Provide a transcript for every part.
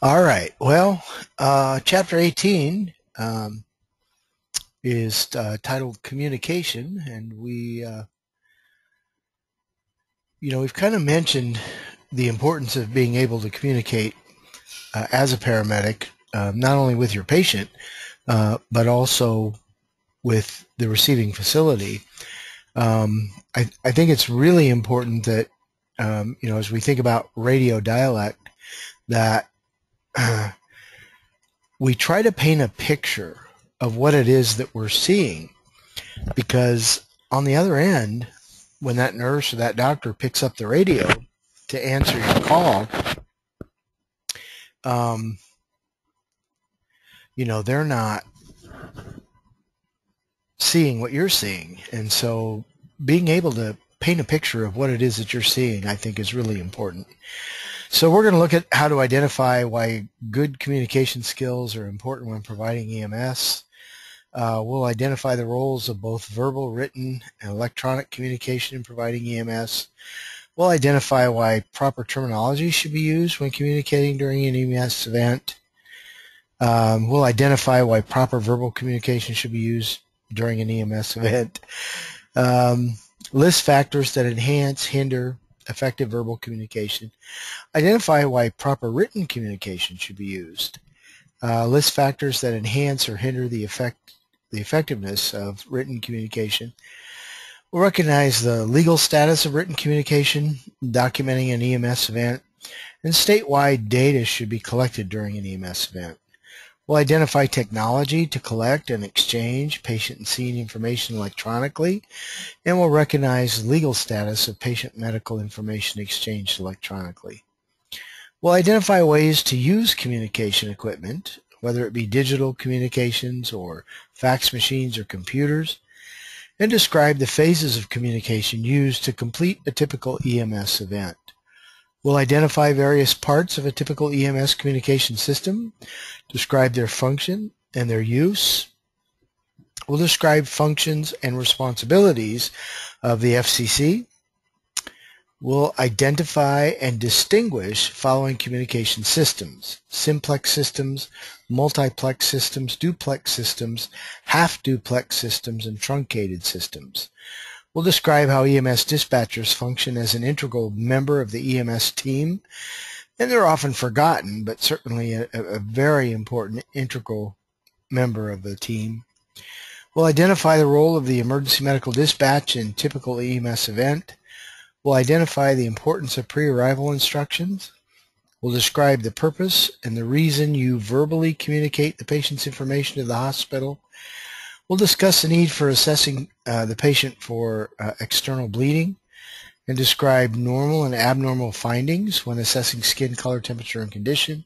All right. Well, chapter 18 is titled Communication, and we've kind of mentioned the importance of being able to communicate as a paramedic, not only with your patient, but also with the receiving facility. I think it's really important that, as we think about radio dialect, that we try to paint a picture of what it is that we're seeing, because on the other end, when that nurse or that doctor picks up the radio to answer your call, they're not seeing what you're seeing. And so being able to paint a picture of what it is that you're seeing, I think, is really important. So we're going to look at how to identify why good communication skills are important when providing EMS. We'll identify the roles of both verbal, written, and electronic communication in providing EMS. We'll identify why proper terminology should be used when communicating during an EMS event. We'll identify why proper verbal communication should be used during an EMS event. List factors that enhance, hinder effective verbal communication. Identify why proper written communication should be used. List factors that enhance or hinder the effectiveness of written communication. We'll recognize the legal status of written communication, documenting an EMS event, and state why data should be collected during an EMS event. We'll identify technology to collect and exchange patient and scene information electronically, and we'll recognize legal status of patient medical information exchanged electronically. We'll identify ways to use communication equipment, whether it be digital communications or fax machines or computers, and describe the phases of communication used to complete a typical EMS event. We'll identify various parts of a typical EMS communication system, describe their function and their use. We'll describe functions and responsibilities of the FCC. We'll identify and distinguish following communication systems: simplex systems, multiplex systems, duplex systems, half-duplex systems, and truncated systems. We'll describe how EMS dispatchers function as an integral member of the EMS team, and they're often forgotten, but certainly a very important integral member of the team. We'll identify the role of the emergency medical dispatch in typical EMS event. We'll identify the importance of pre-arrival instructions. We'll describe the purpose and the reason you verbally communicate the patient's information to the hospital. We'll discuss the need for assessing the patient for external bleeding, and describe normal and abnormal findings when assessing skin color, temperature, and condition,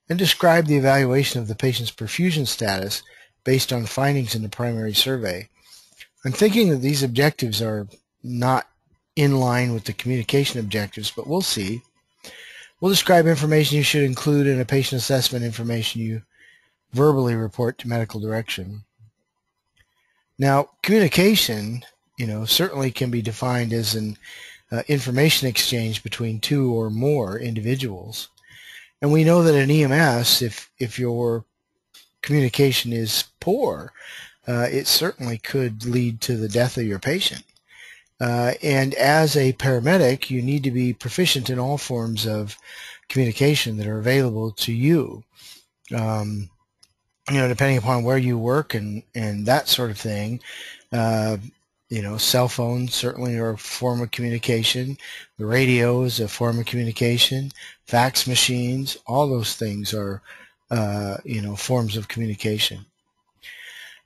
and describe the evaluation of the patient's perfusion status based on findings in the primary survey. I'm thinking that these objectives are not in line with the communication objectives, but we'll see. We'll describe information you should include in a patient assessment information you verbally report to medical direction. Now, communication, certainly can be defined as an information exchange between two or more individuals. And we know that in EMS, if your communication is poor, it certainly could lead to the death of your patient. And as a paramedic, you need to be proficient in all forms of communication that are available to you. Depending upon where you work and that sort of thing, cell phones certainly are a form of communication. The radio is a form of communication. Fax machines, all those things are, forms of communication.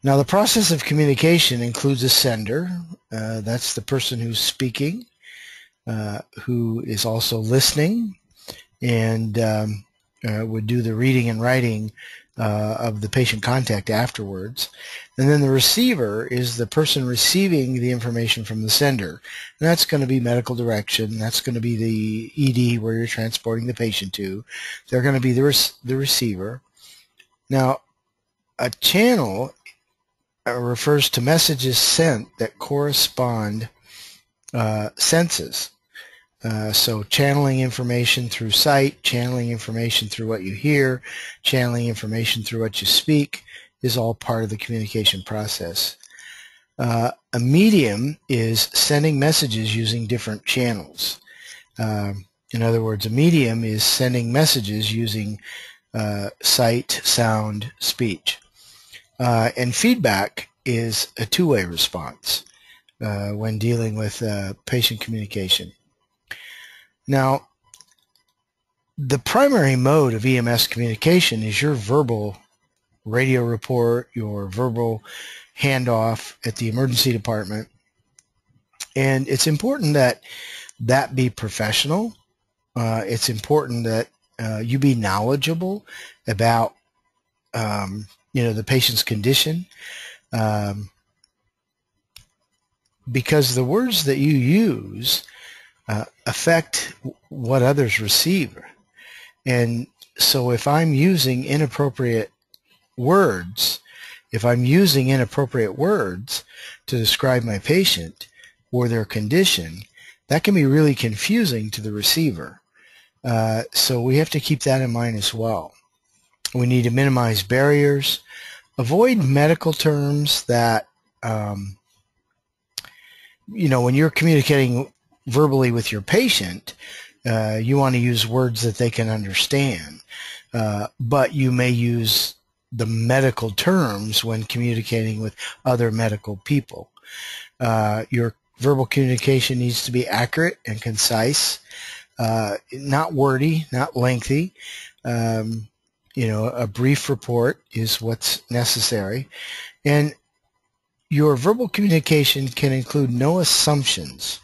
Now, the process of communication includes a sender. That's the person who's speaking, who is also listening, and would do the reading and writing of the patient contact afterwards. And then the receiver is the person receiving the information from the sender. And that's going to be medical direction. That's going to be the ED where you're transporting the patient to. They're going to be the receiver. Now, a channel refers to messages sent that correspond senses. So channeling information through sight, channeling information through what you hear, channeling information through what you speak is all part of the communication process. A medium is sending messages using different channels. In other words, a medium is sending messages using sight, sound, speech. And feedback is a two-way response when dealing with patient communication. Now, the primary mode of EMS communication is your verbal radio report, your verbal handoff at the emergency department. And it's important that that be professional. It's important that you be knowledgeable about the patient's condition, because the words that you use affect what others receive. And so if I'm using inappropriate words, to describe my patient or their condition, that can be really confusing to the receiver. So we have to keep that in mind as well. We need to minimize barriers, avoid medical terms that, when you're communicating verbally with your patient, you want to use words that they can understand, but you may use the medical terms when communicating with other medical people. Your verbal communication needs to be accurate and concise, not wordy, not lengthy. A brief report is what's necessary. And your verbal communication can include no assumptions.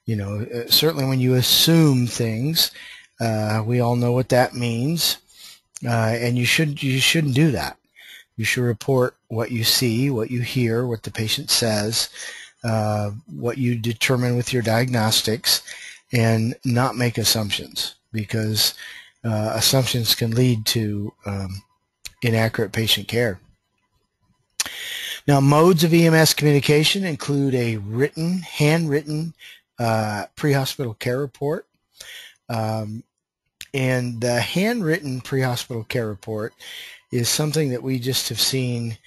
Certainly when you assume things, we all know what that means, and you shouldn't do that. You should report what you see, what you hear, what the patient says, what you determine with your diagnostics, and not make assumptions, because assumptions can lead to inaccurate patient care. Now, modes of EMS communication include a handwritten pre-hospital care report. And the handwritten pre-hospital care report is something that we just have seen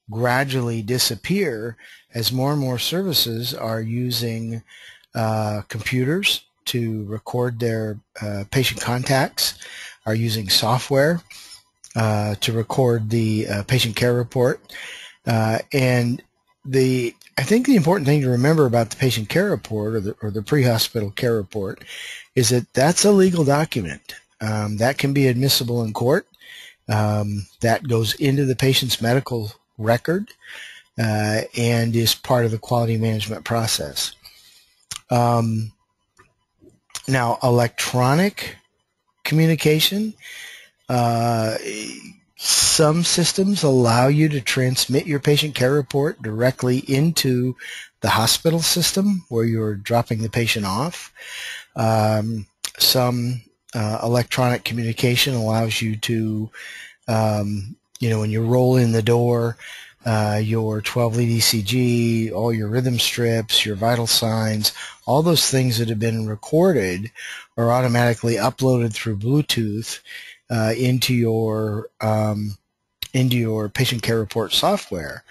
gradually disappear as more and more services are using computers to record their patient contacts, are using software to record the patient care report. And I think the important thing to remember about the patient care report or the pre-hospital care report is that that's a legal document. That can be admissible in court. That goes into the patient's medical record and is part of the quality management process. Now, electronic communication, some systems allow you to transmit your patient care report directly into the hospital system where you're dropping the patient off. Some electronic communication allows you to, when you roll in the door, your 12-lead ECG, all your rhythm strips, your vital signs, all those things that have been recorded are automatically uploaded through Bluetooth into your patient care report software.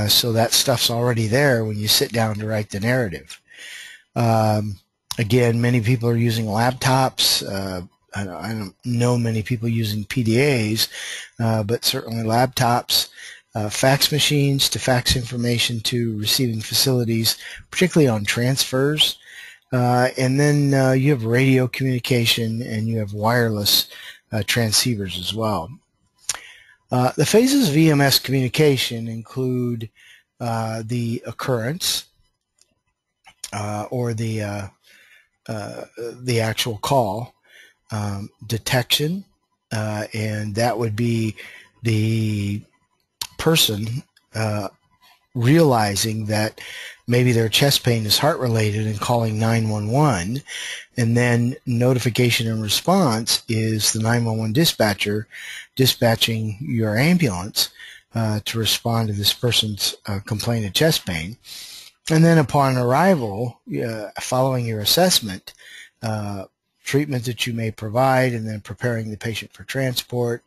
So that stuff's already there when you sit down to write the narrative. Again, many people are using laptops. I don't know many people using PDAs, but certainly laptops, fax machines to fax information to receiving facilities, particularly on transfers. And then you have radio communication and you have wireless transceivers as well. The phases of EMS communication include the occurrence or the actual call, detection, and that would be the person realizing that maybe their chest pain is heart related and calling 911, and then notification and response is the 911 dispatcher dispatching your ambulance to respond to this person's complaint of chest pain. And then upon arrival, following your assessment, treatment that you may provide, and then preparing the patient for transport.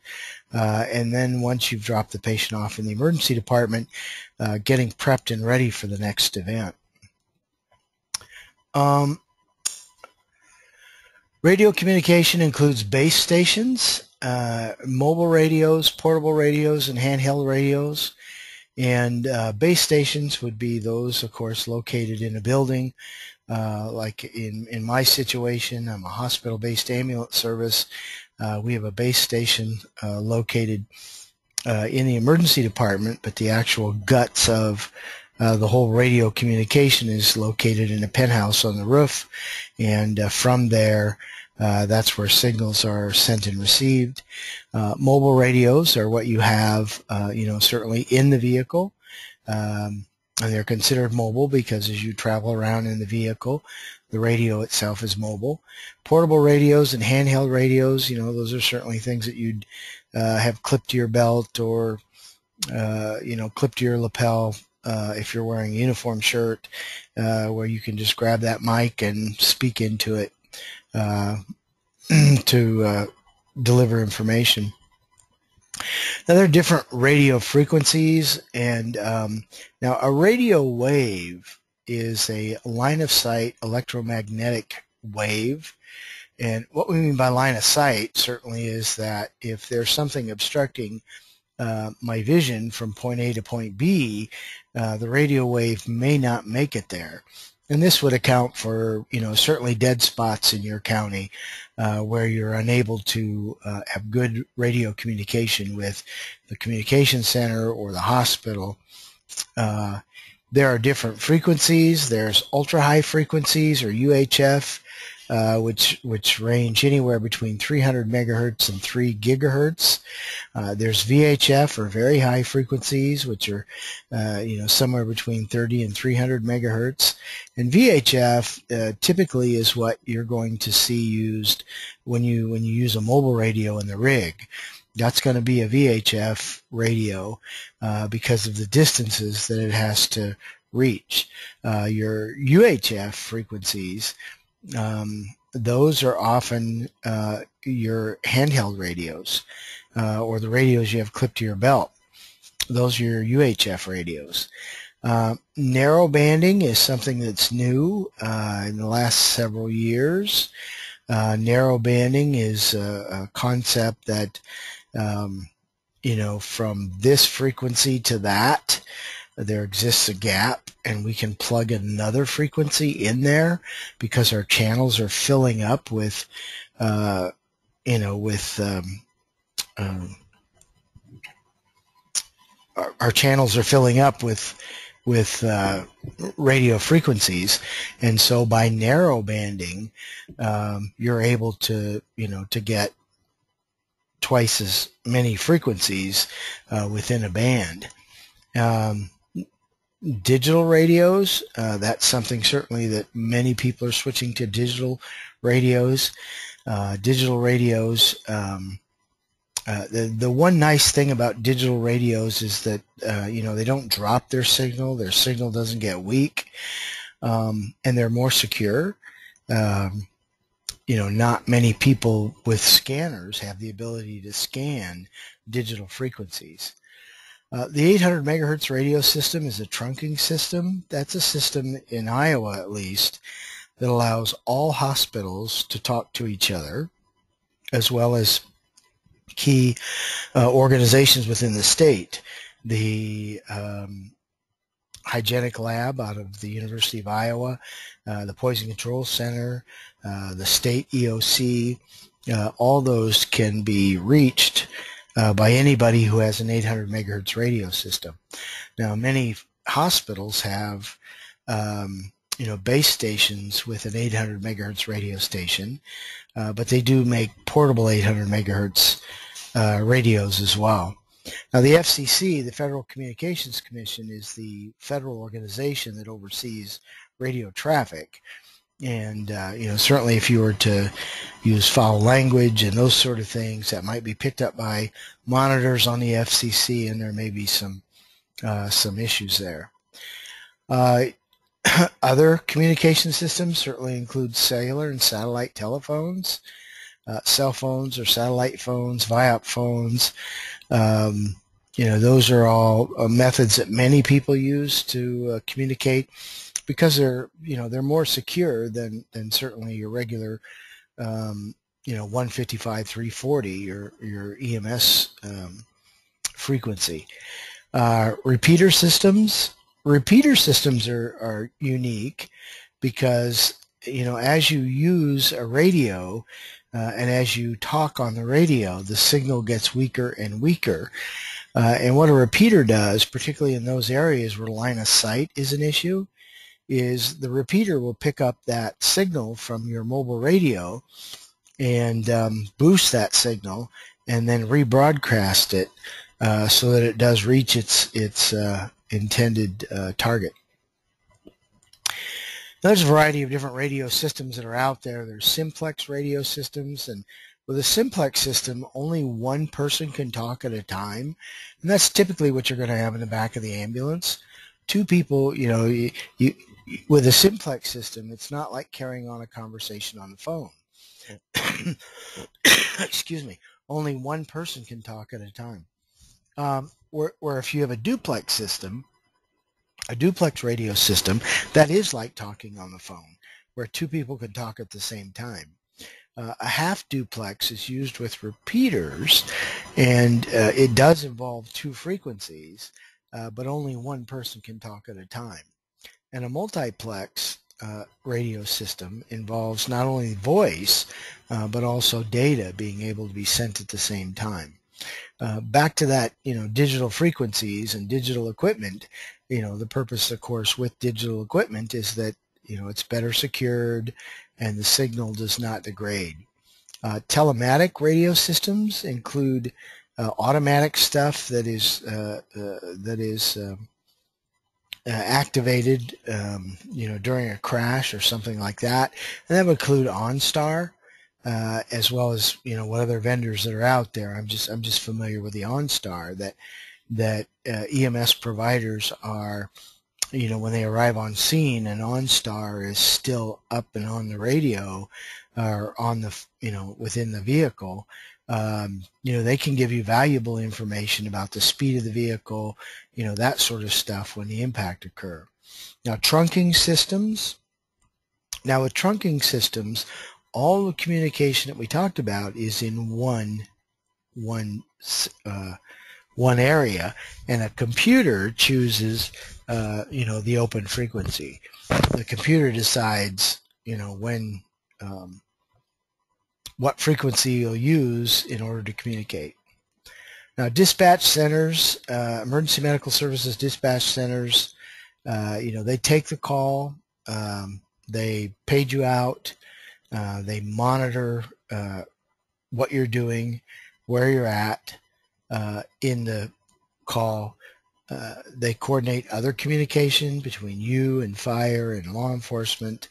And then once you've dropped the patient off in the emergency department, getting prepped and ready for the next event. Radio communication includes base stations, mobile radios, portable radios, and handheld radios. And base stations would be those, of course, located in a building. Like in my situation, I'm a hospital-based ambulance service. We have a base station located in the emergency department, but the actual guts of the whole radio communication is located in a penthouse on the roof, and from there, that's where signals are sent and received. Mobile radios are what you have, certainly in the vehicle, and they're considered mobile because as you travel around in the vehicle, the radio itself is mobile. Portable radios and handheld radios, those are certainly things that you'd have clipped to your belt or, clipped to your lapel. If you're wearing a uniform shirt, where you can just grab that mic and speak into it to deliver information. Now, there are different radio frequencies, and now a radio wave is a line-of-sight electromagnetic wave. And what we mean by line of sight certainly is that if there's something obstructing my vision from point A to point B, the radio wave may not make it there. And this would account for, certainly dead spots in your county where you're unable to have good radio communication with the communication center or the hospital. There are different frequencies. There's ultra-high frequencies, or UHF, which range anywhere between 300 megahertz and 3 gigahertz. There's VHF, or very high frequencies, which are somewhere between 30 and 300 megahertz. And VHF typically is what you're going to see used when you use a mobile radio in the rig. That's going to be a VHF radio because of the distances that it has to reach. Your UHF frequencies, those are often your handheld radios or the radios you have clipped to your belt. Those are your UHF radios. Narrow banding is something that's new in the last several years. Narrow banding is a concept that from this frequency to that, there exists a gap, and we can plug another frequency in there because our channels are filling up with, our channels are filling up with radio frequencies, and so by narrow banding, you're able to get twice as many frequencies within a band. Digital radios, that's something certainly that many people are switching to digital radios. Digital radios, the one nice thing about digital radios is that they don't drop their signal doesn't get weak, and they're more secure. Not many people with scanners have the ability to scan digital frequencies. The 800 megahertz radio system is a trunking system. That's a system in Iowa, at least, that allows all hospitals to talk to each other, as well as key organizations within the state. The Hygienic Lab out of the University of Iowa, the Poison Control Center, the state EOC, all those can be reached by anybody who has an 800 megahertz radio system. Now, many hospitals have, base stations with an 800 megahertz radio station, but they do make portable 800 megahertz radios as well. Now, the FCC, the Federal Communications Commission, is the federal organization that oversees radio traffic. And, certainly if you were to use foul language and those sort of things, that might be picked up by monitors on the FCC, and there may be some issues there. Other communication systems certainly include cellular and satellite telephones, cell phones or satellite phones, ViOP phones. Those are all methods that many people use to communicate because they're more secure than certainly your regular 155 340 your EMS frequency. Repeater systems are unique because as you use a radio and as you talk on the radio, the signal gets weaker and weaker. And what a repeater does, particularly in those areas where line of sight is an issue, is the repeater will pick up that signal from your mobile radio and boost that signal and then rebroadcast it so that it does reach its intended target. Now, there's a variety of different radio systems that are out there. There's simplex radio systems, and with a simplex system, only one person can talk at a time, and that's typically what you're going to have in the back of the ambulance. Two people, with a simplex system, it's not like carrying on a conversation on the phone. Excuse me. Only one person can talk at a time. Where if you have a duplex radio system, that is like talking on the phone, where two people can talk at the same time. A half duplex is used with repeaters, and it does involve two frequencies, but only one person can talk at a time. And a multiplex radio system involves not only voice, but also data being able to be sent at the same time. Back to that, digital frequencies and digital equipment, the purpose, of course, with digital equipment is that, it's better secured and the signal does not degrade. Telematic radio systems include automatic stuff that is activated, during a crash or something like that, and that would include OnStar. As well as what other vendors that are out there. I'm just familiar with the OnStar that EMS providers are, when they arrive on scene, and OnStar is still up and on the radio or on the within the vehicle. They can give you valuable information about the speed of the vehicle, that sort of stuff when the impact occur. Now, trunking systems. Now, with trunking systems, all the communication that we talked about is in one area, and a computer chooses, the open frequency. The computer decides, when, what frequency you'll use in order to communicate. Now, dispatch centers, emergency medical services dispatch centers, they take the call, they page you out. They monitor what you're doing, where you're at in the call. They coordinate other communication between you and fire and law enforcement.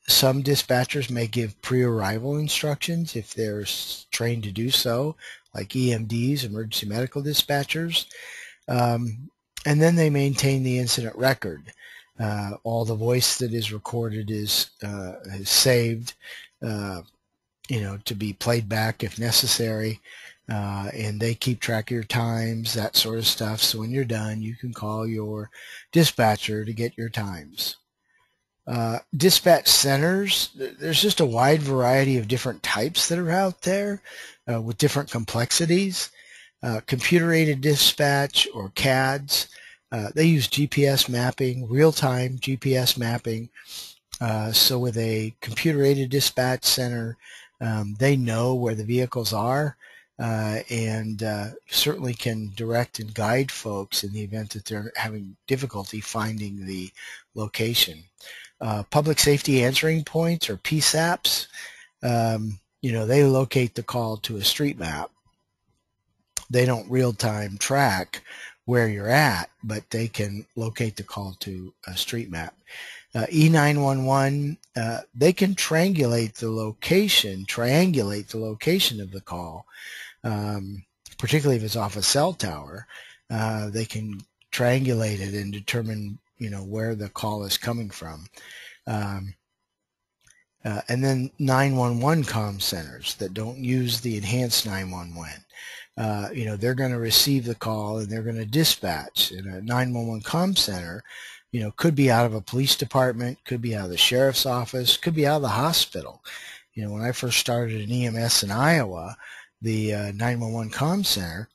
Some dispatchers may give pre-arrival instructions if they're trained to do so, like EMDs, emergency medical dispatchers. And then they maintain the incident record. All the voice that is recorded is saved, to be played back if necessary, and they keep track of your times, that sort of stuff. So when you're done, you can call your dispatcher to get your times. Dispatch centers, there's just a wide variety of different types that are out there with different complexities. Computer-aided dispatch, or CADs. They use GPS mapping, real-time GPS mapping. So with a computer-aided dispatch center, they know where the vehicles are and certainly can direct and guide folks in the event that they're having difficulty finding the location. Public safety answering points, or PSAPs, they locate the call to a street map. They don't real-time track where you're at, but they can locate the call to a street map. E911, they can triangulate the location of the call, particularly if it's off a cell tower. They can triangulate it and determine where the call is coming from. And then 911 comm centers that don't use the enhanced 911. They're going to receive the call and they're going to dispatch. And a 911 comm center, could be out of a police department, could be out of the sheriff's office, could be out of the hospital. When I first started in EMS in Iowa, the 911 comm center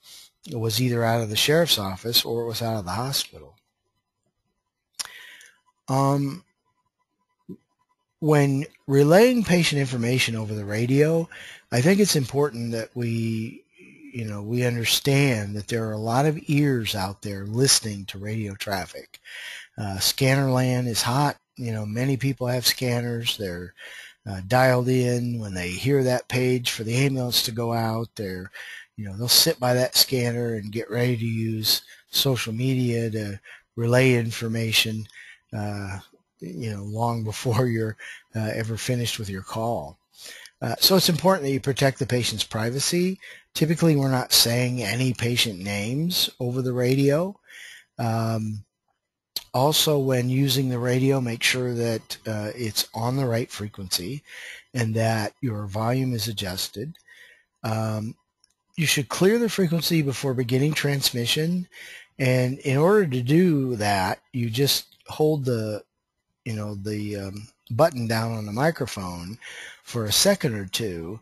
was either out of the sheriff's office or it was out of the hospital. When relaying patient information over the radio, I think it's important that we understand that there are a lot of ears out there listening to radio traffic. Scanner land is hot. Many people have scanners. They're dialed in. When they hear that page for the ambulance to go out, they'll sit by that scanner and get ready to use social media to relay information, long before you're ever finished with your call. So it's important that you protect the patient's privacy. Typically, we're not saying any patient names over the radio. Also, when using the radio, make sure that it's on the right frequency and that your volume is adjusted. You should clear the frequency before beginning transmission, and in order to do that, you just hold the button down on the microphone for a second or two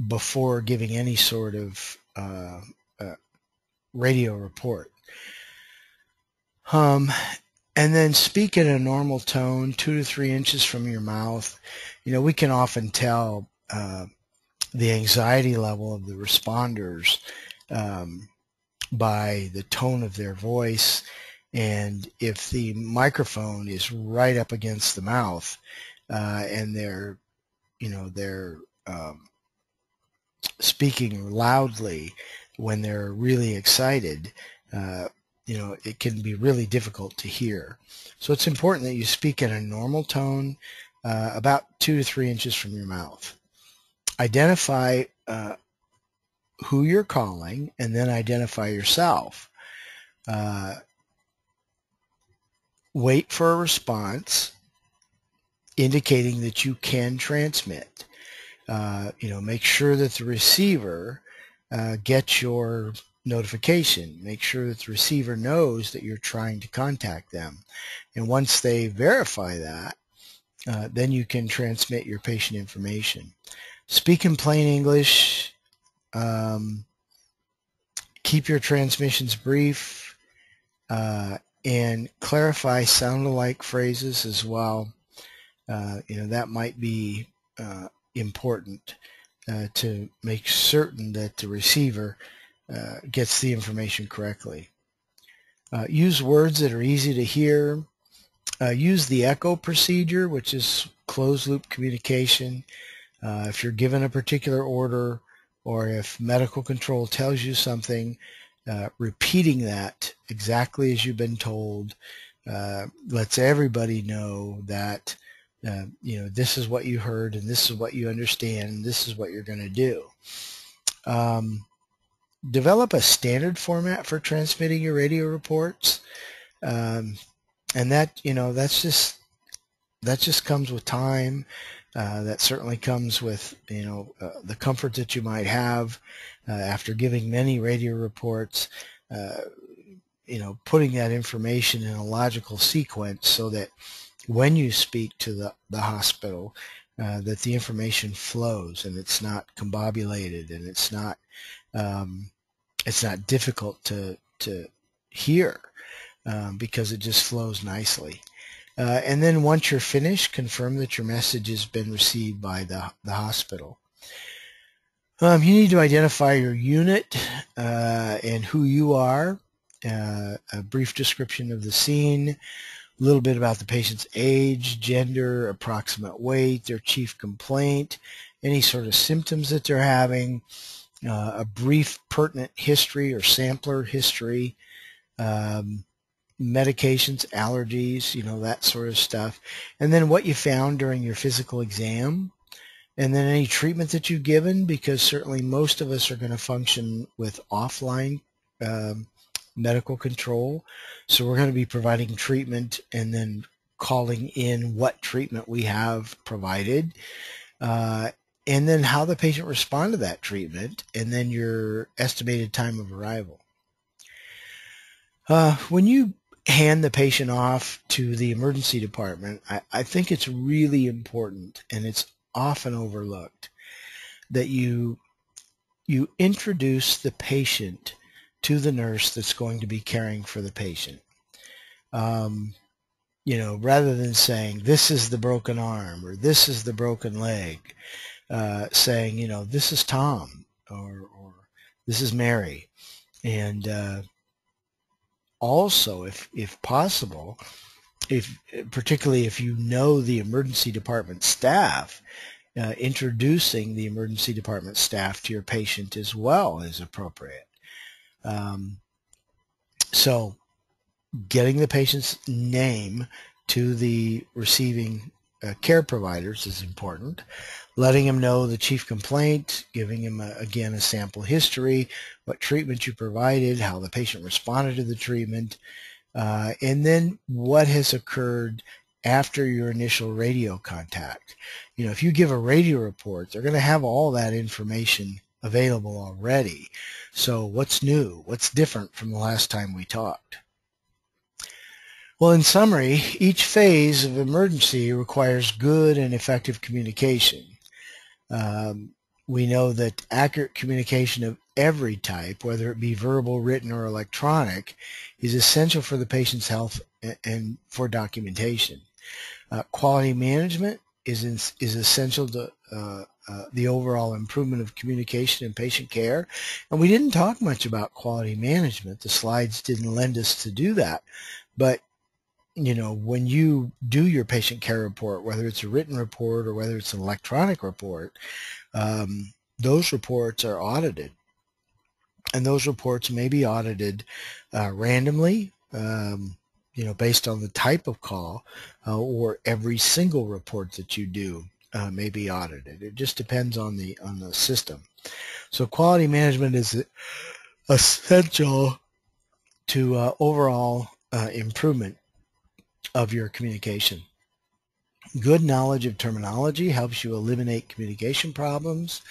before giving any sort of radio report. And then speak in a normal tone, 2 to 3 inches from your mouth. We can often tell the anxiety level of the responders by the tone of their voice. And if the microphone is right up against the mouth and they're speaking loudly when they're really excited, it can be really difficult to hear. So it's important that you speak in a normal tone, about 2 to 3 inches from your mouth. Identify who you're calling and then identify yourself. Wait for a response indicating that you can transmit. Make sure that the receiver gets your notification. Make sure that the receiver knows that you're trying to contact them. And once they verify that, then you can transmit your patient information. Speak in plain English. Keep your transmissions brief. And clarify sound-alike phrases as well. That might be important to make certain that the receiver gets the information correctly. Use words that are easy to hear. Use the echo procedure, which is closed-loop communication. If you're given a particular order or if medical control tells you something, repeating that exactly as you've been told lets everybody know that this is what you heard and this is what you understand and this is what you're going to do. Develop a standard format for transmitting your radio reports, and that just comes with time. That certainly comes with the comfort that you might have after giving many radio reports. Putting that information in a logical sequence so that when you speak to the hospital, that the information flows and it's not combobulated and it's not difficult to hear because it just flows nicely. And then once you're finished, confirm that your message has been received by the hospital. You need to identify your unit and who you are, a brief description of the scene, a little bit about the patient's age, gender, approximate weight, their chief complaint, any sort of symptoms that they're having, a brief pertinent history or sampler history, medications, allergies, that sort of stuff, and then what you found during your physical exam, and then any treatment that you've given, because certainly most of us are going to function with offline medical control. So we're going to be providing treatment and then calling in what treatment we have provided, and then how the patient responded to that treatment, and then your estimated time of arrival. When you hand the patient off to the emergency department, I think it's really important, and it's often overlooked, that you introduce the patient to the nurse that's going to be caring for the patient. Rather than saying, this is the broken arm or this is the broken leg, saying, this is Tom or this is Mary. And also, if possible, particularly if you know the emergency department staff, introducing the emergency department staff to your patient as well is appropriate. So getting the patient's name to the receiving care providers is important. Letting him know the chief complaint, giving him, again, a sample history, what treatment you provided, how the patient responded to the treatment, and then what has occurred after your initial radio contact. If you give a radio report, they're going to have all that information available already. So what's new? What's different from the last time we talked? Well, in summary, each phase of emergency requires good and effective communication. We know that accurate communication of every type, whether it be verbal, written, or electronic, is essential for the patient's health and for documentation. Quality management is essential to the overall improvement of communication and patient care. And we didn't talk much about quality management. The slides didn't lend us to do that. But when you do your patient care report, whether it's a written report or whether it's an electronic report, those reports are audited. And those reports may be audited randomly, based on the type of call, or every single report that you do may be audited. It just depends on the system. So quality management is essential to overall improvement of your communication. Good knowledge of terminology helps you eliminate communication problems.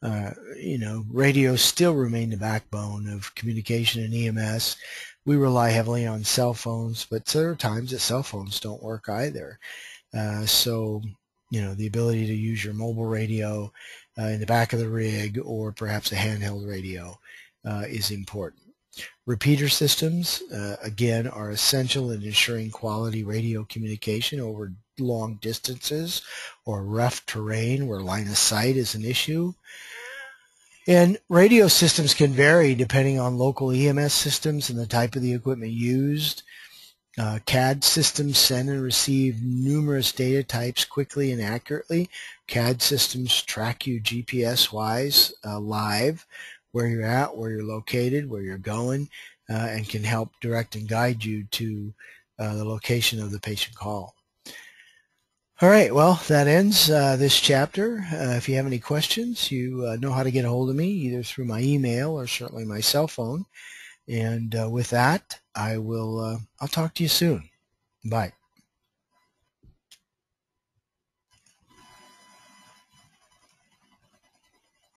Radio still remain the backbone of communication in EMS. We rely heavily on cell phones, but there are times that cell phones don't work either. So the ability to use your mobile radio in the back of the rig, or perhaps a handheld radio, is important. Repeater systems, again, are essential in ensuring quality radio communication over long distances or rough terrain where line of sight is an issue. And radio systems can vary depending on local EMS systems and the type of the equipment used. CAD systems send and receive numerous data types quickly and accurately. CAD systems track you GPS-wise live, where you're at, where you're located, where you're going, and can help direct and guide you to the location of the patient call. All right, well, that ends this chapter. If you have any questions, you know how to get a hold of me, either through my email or certainly my cell phone. And with that, I'll talk to you soon. Bye.